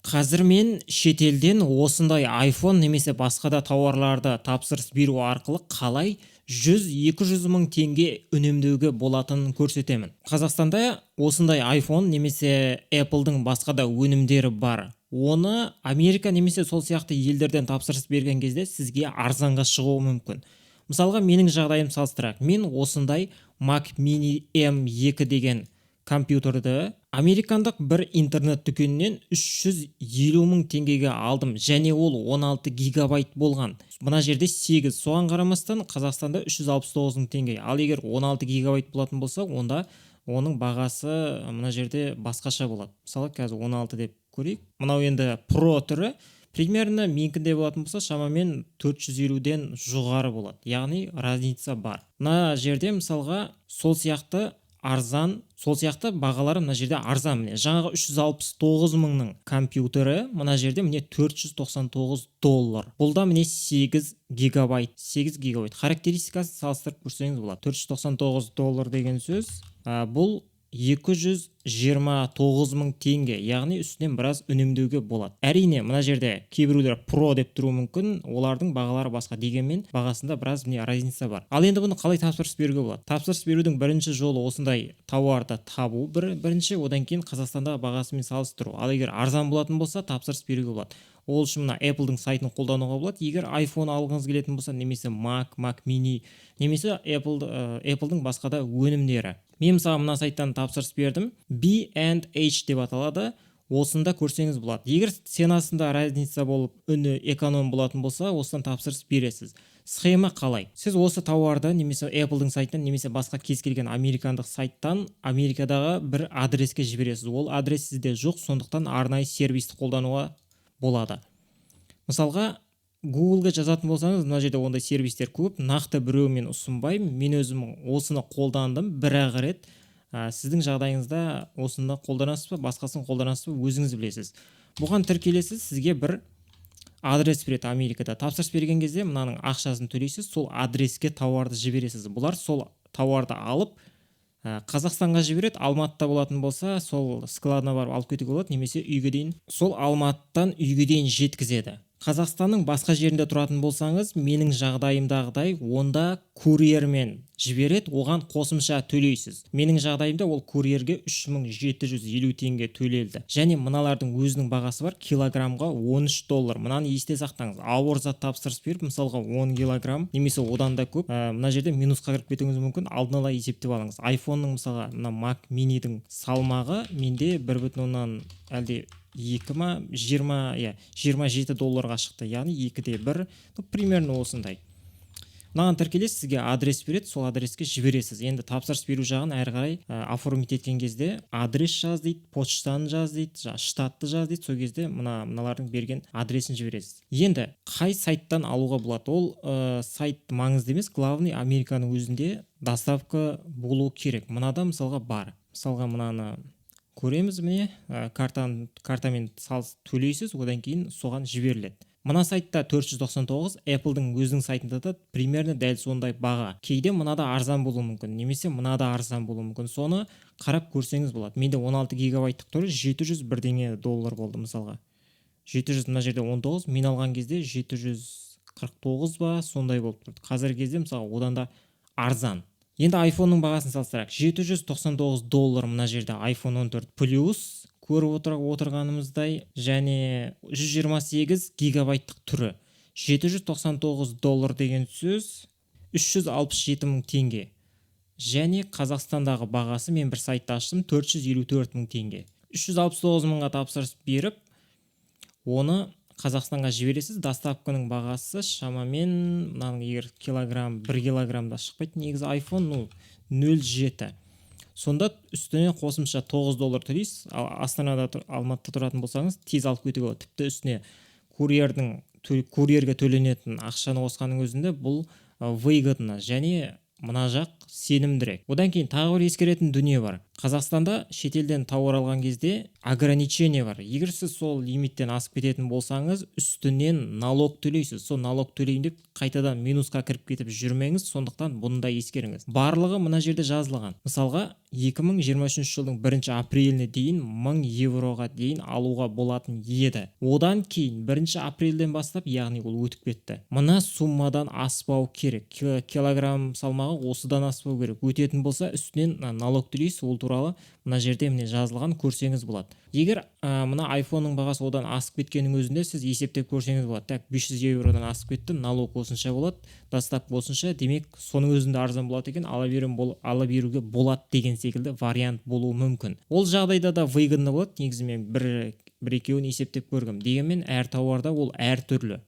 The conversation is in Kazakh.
Қазір мен шетелден осындай iPhone немесе басқа да тауарларды тапсырыс беру арқылы қалай 100-200 мың теңге үнемдеуге болатынын көрсетемін. Қазақстанда осындай iPhone немесе Apple'дың басқа да өнімдері бар. Оны Америка немесе сол сияқты елдерден тапсырыс берген кезде сізге арзанға шығуы мүмкін. Мысалға, менің жағдайым салыстырайық. Мен осындай Mac Mini M2 деген компьютерді американдық бір интернет дүкенінен 350 мың теңгеге алдым, және ол 16 гигабайт болған. Мына жерде 8, соған қарамастан Қазақстанда 369 мың теңге. Ал егер 16 гигабайт болатын болса, онда оның бағасы мына жерде басқаша болады. Мысалы, қазір 16 деп көрейік. Мынау енді Pro түрі. Примерно менікінде болатын болса, шамамен 450-ден жоғары болады. Яғни разница бар. Мына жерде мысалға сол сияқты арзан, сол сияқты бағалары мына жерде арзан. Міне жаңағы 369 мыңның компьютері мына жерде міне $499. Бұл да міне 8 гигабайт. Характеристикасын салыстырып көрсеңіз болады. $499 деген сөз, бұл 229 мың теңге, яғни үстінен біраз үнемдеуге болады. Әрине, мына жерде кейбіреулер Pro деп тұру мүмкін, олардың бағалары басқа, дегенмен бағасында біраз міне разница бар. Ал енді бұны қалай тапсырыс беруге болады? Тапсырыс берудің бірінші жолы осындай тауарды табу, бірінші, одан кейін Қазақстандағы бағасымен салыстыру. Ал егер арзан болатын болса, тапсырыс беруге болады. Ол үшін мына Apple-дың сайтын қолдануға болады. Егер iPhone алғыңыз келетін болса, немесе Mac Mini, немесе Apple-дың басқа да өнімдері. Мен мысалы мына сайттан тапсырыс бердім. B&H деп аталады. Осында көрсеңіз болады. Егер ценасында разница болып, үні эконом болатын болса, осыдан тапсырыс бересіз. Схема қалай? Сіз осы тауарды немесе Apple-дың сайтынан, немесе басқа кез келген американдық сайттан Америкадағы бір адреске жібересіз. Ол адрес сізде жоқ, сондықтан арнайы сервисті қолдануға болады. Мысалға, Google-ға жазатын болсаңыз, мына жерде ондай сервистер көп, нақты біреумен ұсынбаймын. Мен өзім осыны қолдандым бір-ақ рет. Сіздің жағдайыңызда осыны қолданасыз ба, басқасын қолданасыз ба, өзіңіз білесіз. Бұған тіркелесіз, сізге бір адрес береді Америкада. Тапсырыс берген кезде мынаның ақшасын төлейсіз, сол адреске тауарды жібересіз. Бұлар сол тауарды алып Қазақстанға жібереді. Алматыда болатын болса, сол складына барып алып кетуге болады, немесе үйге дейін, сол Алматыдан үйге дейін жеткізеді. Қазақстанның басқа жерінде тұратын болсаңыз, менің жағдайымдағыдай, онда курьермен жібереді, оған қосымша төлейсіз. Менің жағдайымда ол курьерге 3750 теңге төлелді. Және мыналардың өзінің бағасы бар, килограммға $13. Мынаны есте сақтаңыз. Ауыр зат тапсырыс беріп, мысалға 10 килограмм, немесе одан да көп, мына жерде минусқа кіріп кетуіңіз мүмкін, алдын ала есептеп алыңыз. iPhone-ның мысалға мына Mac Mini-дің салмағы менде 1,2 әлде 27 долларға шықты, яғни 2-де 1, примерно осындай. Мынаған тіркелесіз, сізге адрес береді, сол адреске жібересіз. Енді тапсырыс беру жағын әрі қарай оформить еткен кезде адрес жаз дейді, почтаны жаз дейді, штатты жаз дейді, сол кезде мыналардың берген адресін жібересіз. Енді қай сайттан алуға болады? Ол сайт маңызды емес, главный Американың өзінде доставка болу керек. Мынада мысалға бар. Мысалға мынаны көреміз, міне картамен төлейсіз, одан кейін соған жіберіледі. Мына сайтта 499, Apple-дың өзінің сайтында да примерно дәл сондай баға. Кейде мынада арзан болуы мүмкін, немесе мынада арзан болуы мүмкін. Соны қарап көрсеңіз болады. Менде 16 гигабайттық түрі $700 болды мысалға. 700, мына жерде 19, мен алған кезде 749 ба, сондай болып тұрды. Қазіргі кезде мысалға одан да арзан. Енді iPhone-ның бағасын салыстырайық. $799 мына жерде iPhone 14 Plus көріп отырғанымыздай, және 128 гигабайттық түрі. $799 деген сөз 367 мың теңге. Және Қазақстандағы бағасы, мен бір сайтты аштым, 454 мың теңге. 369 мыңға тапсырыс беріп, оны Қазақстанға жібересіз. Доставканың бағасы шамамен, егер килограмм, 1 килограммда шықпайды, негізі iPhone 0,7. Сонда үстіне қосымша $9 төлейсіз. Астанада, Алматыда тұратын болсаңыз, тез алып кетуге болады. Тіпті үстіне курьерге төленетін ақшаны қосқанның өзінде бұл выгодно. Және мына жақ сенімдірек. Одан кейін тағы бір ескеретін дүние бар. Қазақстанда шетелден тауар алған кезде ограничение бар. Егер сіз сол лимиттен асып кететін болсаңыз, үстінен налог төлейсіз. Сол налог төлейін деп қайтадан минусқа кіріп кетіп жүрмеңіз, сондықтан бұны да ескеріңіз. Барлығы мына жерде жазылған. Мысалға 2023 жылдың 1 апреліне дейін 1000 евроға дейін алуға болатын еді. Одан кейін 1 апрельден бастап, яғни ол өтіп кетті. Мына суммадан аспау керек. Килограмм салмағы осыдан аспау керек. Өтетін болса үстінен налог төлейсіз. Ол туралы мына жерде міне жазылған, көрсеңіз болады. Егер мына айфонның бағасы одан асып кеткеннің өзінде сіз есептеп көрсеңіз болады. Так, 500 евродан асып кетті, налог осынша болады, доставка осынша, демек соның өзінде арзан болады екен, ала беруге болады деген секілді вариант болуы мүмкін. Ол жағдайда да выгодно болады. Негізі мен бір екеуін есептеп көргім. Дегенмен әр тауарда ол әр түрлі.